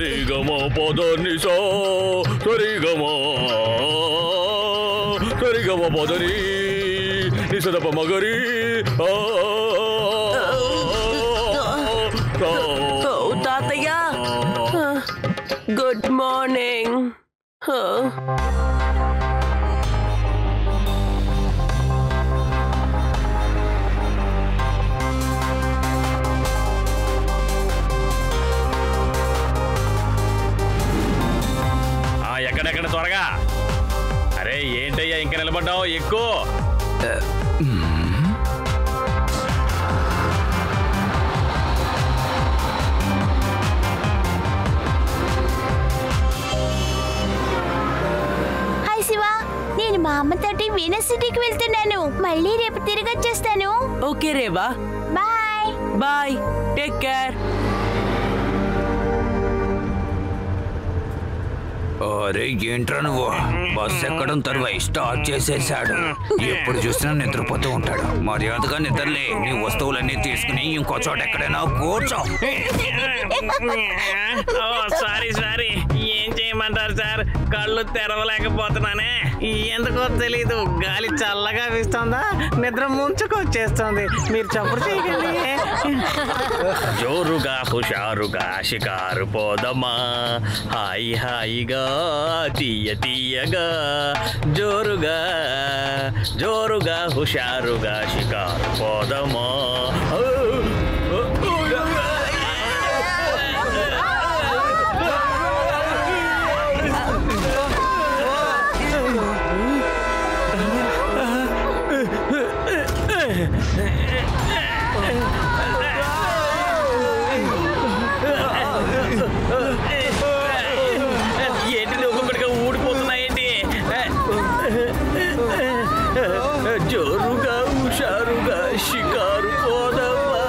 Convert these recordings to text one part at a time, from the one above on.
సరిగమ పదని సరిగమ సరిగమ పదని నిసదప మగరి తాతయ్య గుడ్ మార్నింగ్. ఎక్కడెక్కడ త్వరగా. అరే ఏంటయ్యా ఇంకా నిలబడ్డావు? ఎక్కువ నేను మా అమ్మతోటి వీనస్ సిటీకి వెళ్తున్నాను. మళ్ళీ రేపు తిరిగి వచ్చేస్తాను. ఓకే రేవా, బాయ్ బాయ్, టేక్ కేర్. అరే ఏంట్రా నువ్వు? బస్ ఎక్కడం తరువాత స్టార్ట్ చేసేసాడు. ఎప్పుడు చూసినా నిద్రపోతూ ఉంటాడు. మర్యాదగా నిద్రలే. నీ వస్తువులన్నీ తీసుకుని ఇంకో చోట ఎక్కడైనా కూర్చో. సారీ సారీ, ఏం చేయమంటారు సార్? కళ్ళు తెరవలేకపోతున్నానే. ఎందుకో తెలీదు, గాలి చల్లగా వీస్తుందా, నిద్ర ముంచుకొచ్చేస్తుంది. మీరు చప్పుడు చేయకండి. జోరుగా హుషారుగా షికారు పోదమా, హాయి హాయిగా తీయ తీయగా, జోరుగా జోరుగా హుషారుగా షికారు పోదమా. ఏంటి నువ్వు ఒక్కొక్కడిగా ఊడిపోతున్నాయేంటి? జోరుగా హుషారుగా షికారు పోదమ్మా.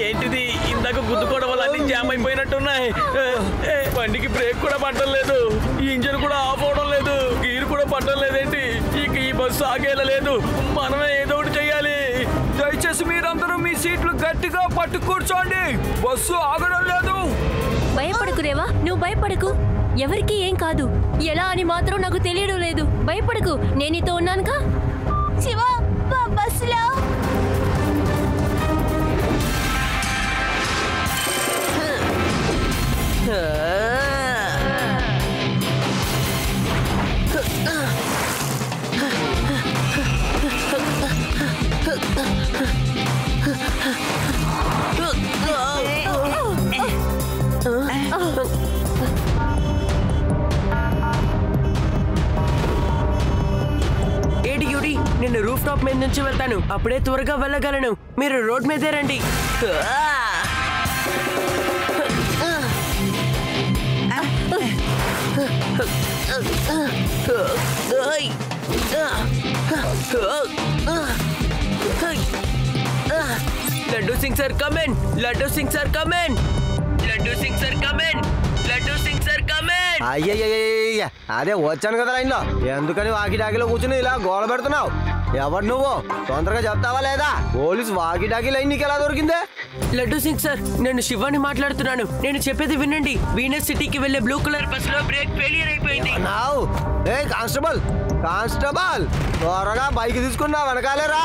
ఏంటిది? ఇందాక గుద్దుకోవడం వల్ల అన్ని జామ్ అయిపోయినట్టున్నాయి. బండికి బ్రేక్ కూడా పట్టడం లేదు, ఇంజన్ కూడా ఆఫ్ అవడం లేదు, గీర్ కూడా పట్టడం లేదేంటి? ఇక ఈ బస్సు ఆగేలా. మనమే ఏదో ఒకటి చెయ్యాలి. దయచేసి మీరందరూ మీ సీట్లు గట్టిగా పట్టు కూర్చోండి. బస్సు ఆగడం లేదు. భయపడకు రేవా, నువ్వు భయపడకు. ఎవరికి ఏం కాదు. ఎలా అని మాత్రం నాకు తెలియడం లేదు. భయపడకు, నేను నీతో ఉన్నానుగా. శివ, బస్సులో నేను రూఫ్ టాప్ మీద నుంచి వెళ్తాను. అప్పుడే త్వరగా వెళ్ళగలను. మీరు రోడ్ మీదే రండి. Laddu Singh sir come on, Laddu Singh sir come on, Laddu Singh sir come on, Laddu Singh sir come on. అయ్యయ్య, అదే వచ్చాను కదా లైన్లో. ఎందుకని వాకిటాకిలో కూర్చుని ఇలా గోల పెడుతున్నావు? ఎవరు నువ్వు? తొందరగా చెప్తావా లేదా? పోలీస్ వాకిటాకి లైన్ నీకు ఎలా దొరికిందే? లడ్డూ సింగ్ సార్, నేను శివాని మాట్లాడుతున్నాను. నేను చెప్పేది వినండి. వీనస్ సిటీకి వెళ్లే బ్లూ కలర్ బస్ లో బ్రేక్ ఫెయిలియర్ అయిపోయింది. ఏ కానిస్టేబుల్, కానిస్టేబుల్, త్వరగా బైక్ తీసుకున్నా వెనకాలేరా.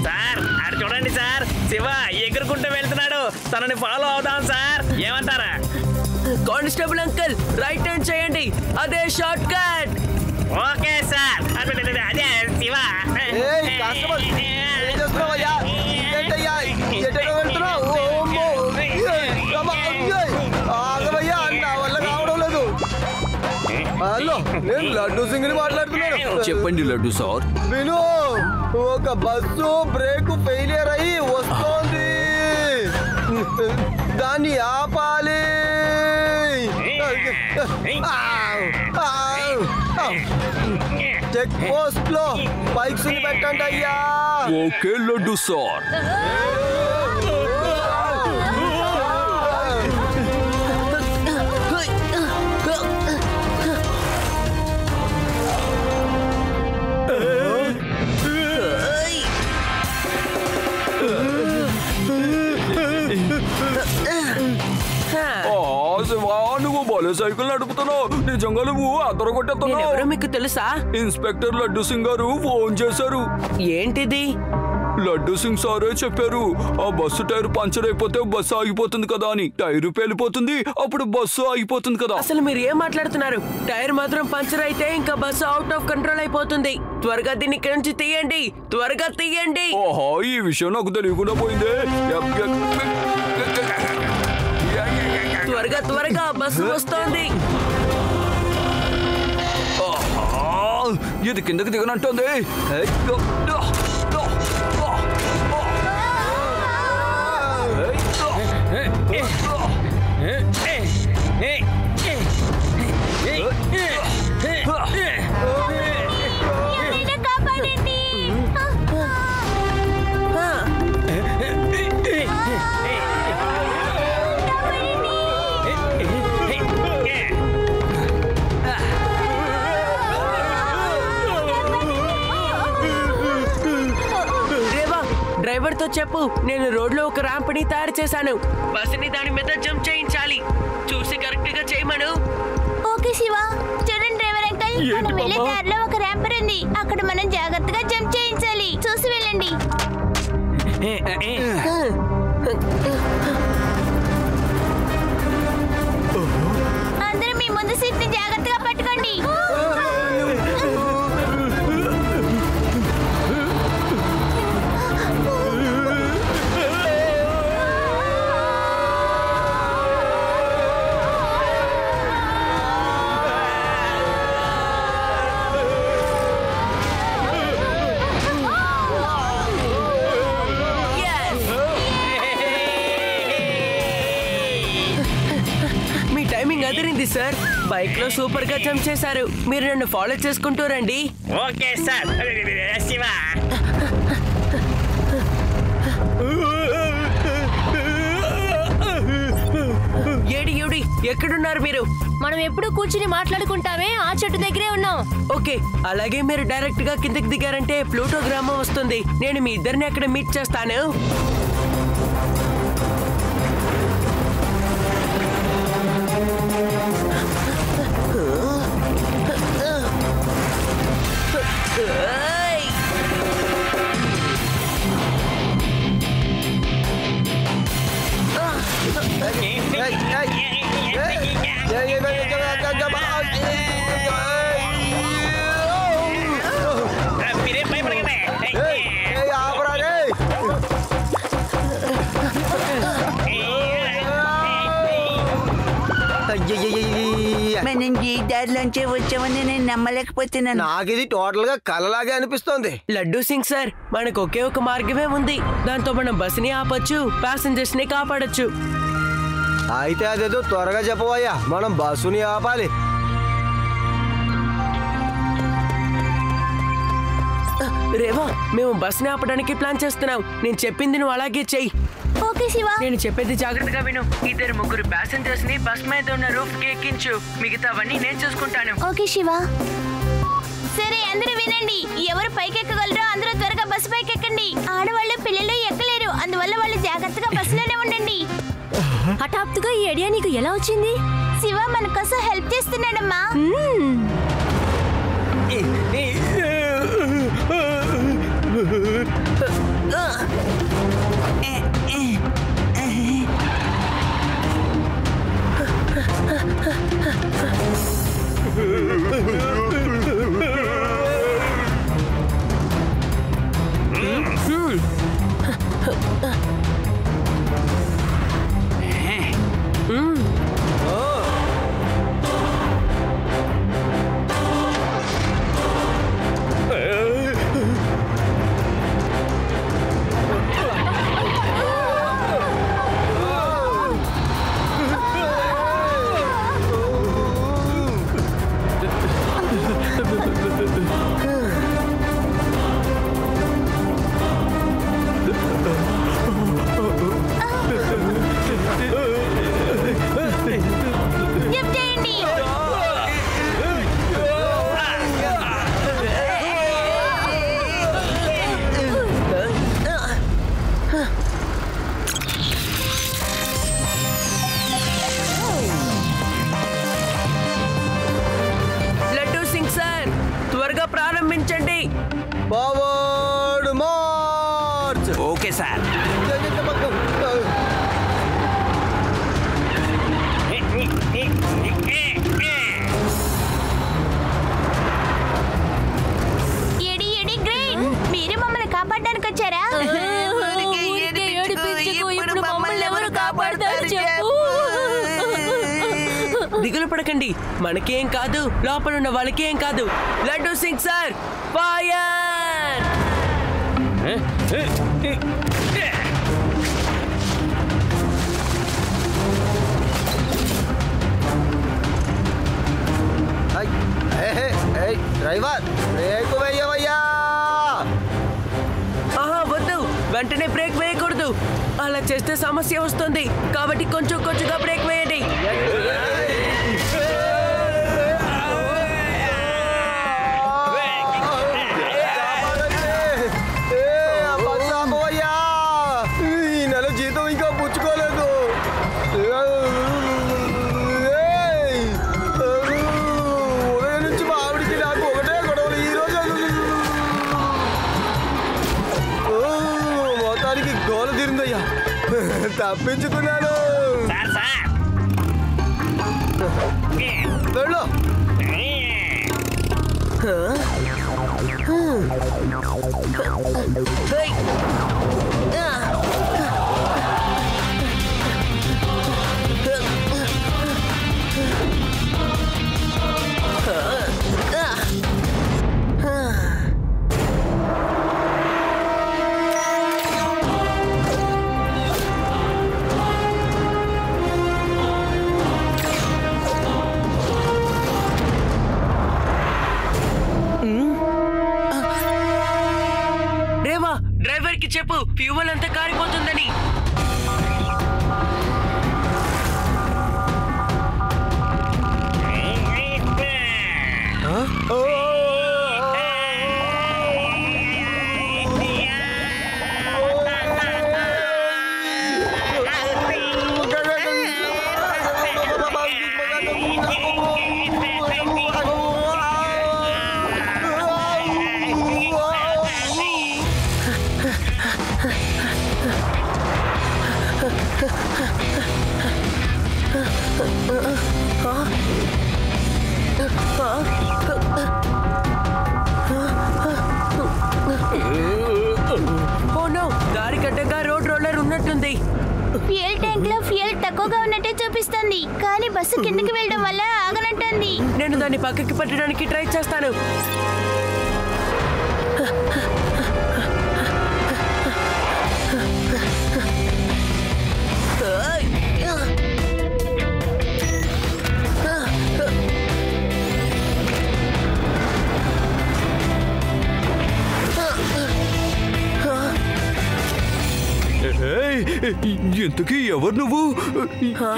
సార్ అది చూడండి సార్, శివ ఎగురుకుంటూ వెళ్తున్నాడు. తనని ఫాలో అవుదాం సార్, ఏమంటారా? కానిస్టేబుల్ అంకుల్, రైట్ హ్యాండ్ చేయండి, అదే షార్ట్ కట్. ఓకే సార్, అదే శివ. హలో, నేను లడ్డూ సింగ్ ని మాట్లాడుతున్నాను. చెప్పండి లడ్డు సార్. విను, ఒక బస్సు బ్రేక్ ఫెయిలియర్ అయ్యి వస్తోంది, దాన్ని ఆపాలి. చెక్ పోస్ట్ లో బైక్స్ పెట్టండి అయ్యా. Okay laddu sir. నువ్వు భలే సైకిల్ నడుపుతున్నావు. నిజంగా నువ్వు అదరగొట్టేస్తున్నావు. ఎవరో మీకు తెలుసా? ఇన్స్పెక్టర్ లడ్డు సింగ్ గారు ఫోన్ చేశారు. ఏంటిది? లడ్డు సింగ్ సారే చెప్పారు, ఆ బస్సు టైర్ పంచర్ అయిపోతే బస్సు ఆగిపోతుంది కదా అని. టైరు పేలిపోతుంది, అప్పుడు బస్సు ఆగిపోతుంది కదా. అసలు మీరు ఏం మాట్లాడుతున్నారు? టైర్ మాత్రం పంచర్ అయితే ఇంకా బస్సు అవుట్ ఆఫ్ కంట్రోల్ అయిపోతుంది. త్వరగా దీన్ని ఇక్కడి నుంచి తీయండి, త్వరగా తీయండి. ఓహో, ఈ విషయం నాకు తెలియకుండా పోయిందే. త్వరగా త్వరగా బస్సు వస్తోంది. ఇది కిందకి దిగనంటుంది. డ్రైవర్ తో చెప్పు, నేను రోడ్ లో ఒక ర్యాంప్ ని తయారు చేశాను. బస్సుని దాని మీద జంప్ చేయించాలి. చూసి కరెక్ట్ గా చేయమను. ఓకే శివ. చూడండి డ్రైవర్ అంకల్, మనం వెళ్ళే దారిలో ఒక ర్యాంపర్ ఉంది. అక్కడ మనం జాగ్రత్తగా జంప్ చేయించాలి. చూసి వెళ్ళండి. అందరూ మీ ముందు సీట్ ని జాగ్రత్తగా పట్టుకోండి. అదిరింది సార్. బైక్ లో సూపర్ గా జంప్ చేశారు. మీరు నన్ను ఫాలో చేసుకుంటూ రండి. Okay sir. శివ, ఏడి ఎక్కడున్నారు మీరు? మనం ఎప్పుడు కూర్చుని మాట్లాడుకుంటామే, ఆ చెట్టు దగ్గరే ఉన్నాం. ఓకే, అలాగే మీరు డైరెక్ట్ గా కిందకి దిగారంటే ప్లూటో గ్రామం వస్తుంది. నేను మీ ఇద్దరిని అక్కడ మీట్ చేస్తాను. మీరేం భయపడకండి. మనం ఈ దారిలోంచి వచ్చామని నేను నమ్మలేకపోతున్నాను. నాకు ఇది టోటల్ గా కలలాగే అనిపిస్తోంది. లడ్డూ సింగ్ సార్, మనకు ఒకే ఒక మార్గమే ఉంది. దాంతో మనం బస్సుని ఆపొచ్చు, ప్యాసింజర్స్ ని కాపాడొచ్చు. అయితే అదేదో త్వరగా చెప్పవయ్యా, మనం బస్సుని ఆపాలి. రేవా, మేము బస్సుని ఆపడానికి ప్లాన్ చేస్తున్నాం. నేను చెప్పింది నువ్వు అలాగే చెయ్యి. ఓకే శివ. నేను చెప్పేది జాగ్రత్తగా విను. 2-3 ప్యాసింజర్స్ ని బస్ మీద ఉన్న రూఫ్ కి ఎక్కించు. మిగతావన్నీ నేను చూసుకుంటాను. ఓకే శివ. సరే, అందరూ వినండి. ఎవరు పైకెక్కగలరో అందరూ త్వరగా బస్సు పైకెక్కండి. ఆడవాళ్ళు పిల్లలు ఎక్కలేరు, అందువల్ల వాళ్ళు జాగ్రత్తగా బస్సులోనే ఉండండి. హఠాత్తుగా ఈ ఐడియా నీకు ఎలా వచ్చింది? శివ మన కోసం హెల్ప్ చేస్తున్నాడమ్మా. Okay sir. ఎడి ఎడి గ్రేట్, మీరు మమ్మల్ని కాపాడడానికి వచ్చారా? ఇప్పుడు మమ్మల్ని ఎవరు కాపాడతారు చెప్పు. దిగులు పడకండి, మనకేం కాదు, లోపల ఉన్న వాళ్ళకేం కాదు. Laddu Singh sir, fire! Driver brake వేయవయ్యా. ఆహా వద్దు, వెంటనే బ్రేక్ వేయకూడదు. అలా చేస్తే సమస్య వస్తుంది. కాబట్టి కొంచెం కొంచెంగా బ్రేక్ వేయండి. ఈ నెల జీతం ఇంకా పుచ్చుకోలేదు. ఉదయం నుంచి మా ఆవిడికి నాకు ఒకటే గొడవలు. ఈ రోజు మొత్తానికి గోల తీరిందయ్యా, తప్పించుకున్నాను. వెళ్ళు. డ్రైవర్ కి చెప్పు, ఫ్యూవల్ అంతా కారిపోతుందని. దారి కట్టగా రోడ్ రోలర్ ఉన్నట్టుంది. ఫ్యూయల్ ట్యాంక్ లో ఫ్యూయల్ తక్కువగా ఉన్నట్టే చూపిస్తుంది, కానీ బస్సు కిందకి వెళ్ళడం వల్ల ఆగనంటుంది. నేను దాన్ని పక్కకి పట్టడానికి ట్రై చేస్తాను. ఇంతకీ ఎవరు నువ్వు?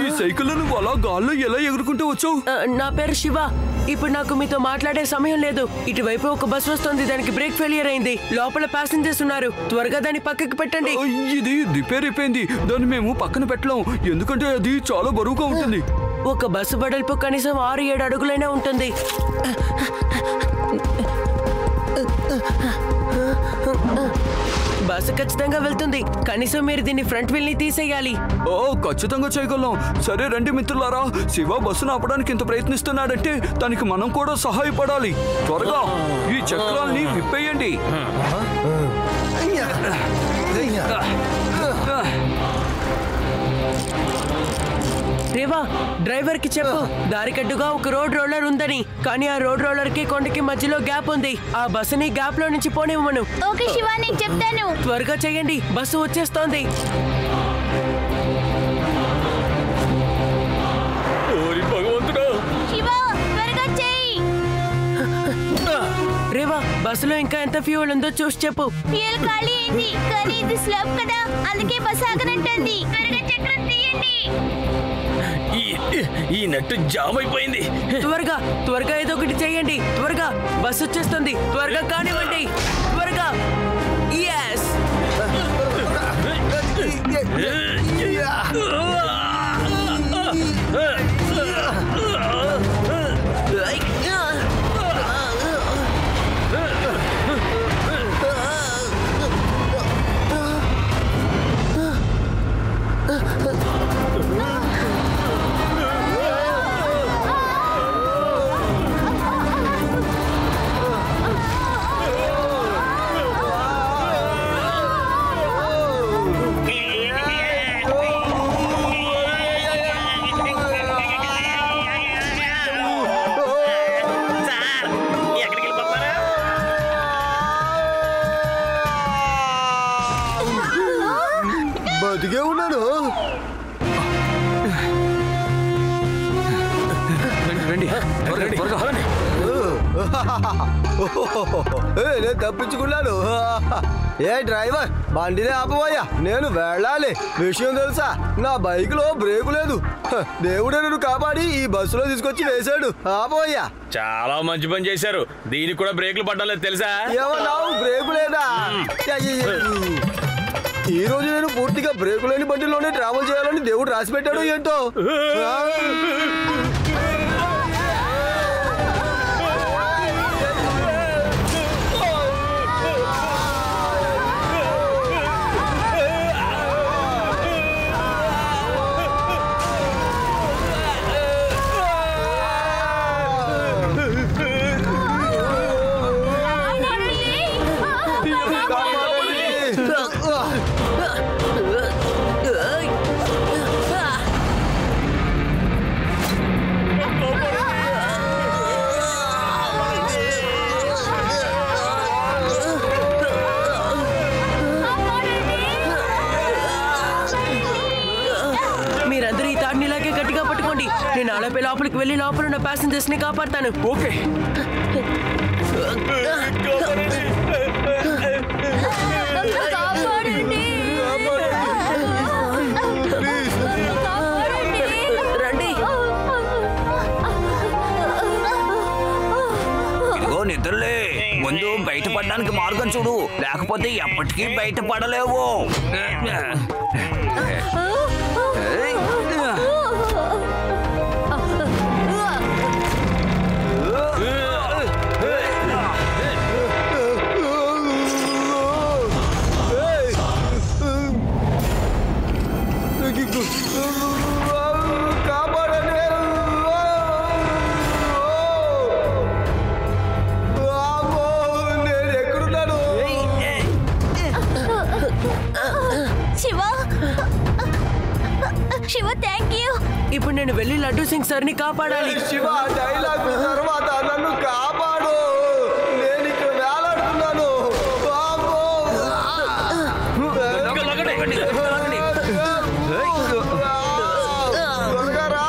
ఈ సైకిల్ నువ్వు అలా గాల్లో ఎలా ఎగురుకుంటూ వచ్చావు? నా పేరు శివ. ఇప్పుడు నాకు మీతో మాట్లాడే సమయం లేదు. ఇటువైపు ఒక బస్ వస్తుంది, దానికి బ్రేక్ ఫెయిలియర్ అయింది. లోపల ప్యాసింజర్స్ ఉన్నారు, త్వరగా దాన్ని పక్కకి పెట్టండి. ఇది రిపేర్ అయిపోయింది, దాన్ని మేము పక్కన పెట్టలేం, ఎందుకంటే అది చాలా బరువుగా ఉంటుంది. ఒక బస్సు వెడల్పు కనీసం 6-7 అడుగులైనా ఉంటుంది. బస్సు ఖచ్చితంగా వెళ్తుంది. కనీసం మీరు దీన్ని ఫ్రంట్ వీల్ ని తీసేయాలి. ఓ ఖచ్చితంగా చేయగలం. సరే రండి మిత్రులారా, శివ బస్సును ఆపడానికి ఇంత ప్రయత్నిస్తున్నాడంటే దానికి మనం కూడా సహాయపడాలి. త్వరగా ఈ చక్రాల్ని విప్పేయండి. రేవా, డ్రైవర్ కి చెప్పు, దారికడ్డుగా ఒక రోడ్ రోలర్ ఉందని. కానీ ఆ రోడ్ రోలర్ కి కొండకి మధ్యలో గ్యాప్ ఉంది. ఆ బస్సుని గ్యాప్ లో నుంచి పోనివ్వను. ఓకే శివ, నేను చెప్తాను. త్వరగా చేయండి, బస్సు వచ్చేస్తోంది. శివ, త్వరగా చెయ్యి. రేవా, బస్సులో ఇంకా ఎంత ఫ్యూయల్ ఉందో చూసి చెప్పు. ఫ్యూయల్ ఖాళీ అయింది, కానీ ఇది స్లోప్ కదా, అందుకే బస్సు ఆగనంటుంది. త్వరగా చక్రం తీయండి. ఈ నట్టు జామ్ అయిపోయింది. త్వరగా ఏదో ఒకటి చేయండి. త్వరగా, బస్సు వచ్చేస్తుంది. త్వరగా కానివ్వండి, త్వరగా. yes బతికే ఉన్నాను. రండి త్వరగా. నేను తప్పించుకున్నాను. ఏ డ్రైవర్, బండినే ఆపబోయా, నేను వెళ్ళాలి. విషయం తెలుసా, నా బైక్ లో బ్రేకు లేదు. దేవుడే నన్ను కాపాడి ఈ బస్సులో తీసుకొచ్చి వేశాడు. ఆపబోయా. చాలా మంచి పని చేశారు. దీనికి కూడా బ్రేకులు పడ్డలేదు తెలుసా? ఏమన్నావు? బ్రేకు లేదా? ఈ రోజు నేను పూర్తిగా బ్రేకు లేని బండిలోనే ట్రావెల్ చేయాలని దేవుడు రాసి పెట్టాడు ఏంటో. మీరందరూ ఈ తాడిని ఇలాగే గట్టిగా పట్టుకోండి. నేను ఆడపై లోపలికి వెళ్ళి లోపల ఉన్న ప్యాసింజర్స్ ని కాపాడతాను. ఓకే. రండి. ఇదిగో నిద్రలే, ముందు బయటపడడానికి మార్గం చూడు, లేకపోతే ఎప్పటికీ బయటపడలేవు. Shiva, thank you. ఇప్పుడు నేను వెళ్ళి లడ్డూ సింగ్ సార్ ని కాపాడాలి. శివ, డైలాగ్ తర్వాత నన్ను కాపాడు. నేను ఇక్కడ వేలాడుతున్నాను. త్వరగా రా.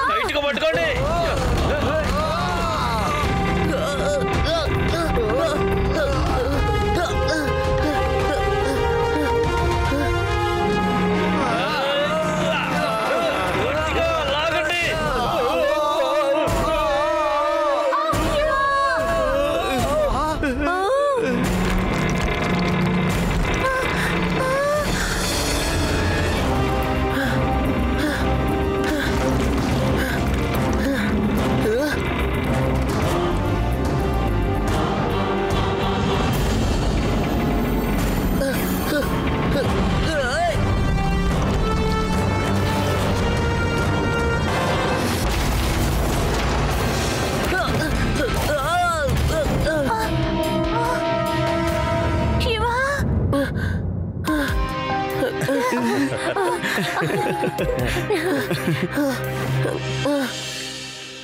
బయటకు పట్టుకోండి. లాగండి.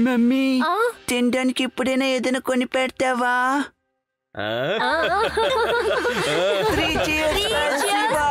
మమ్మీ, తినడానికి ఇప్పుడైనా ఏదైనా కొని పెడతావా? Three cheers, Shiva.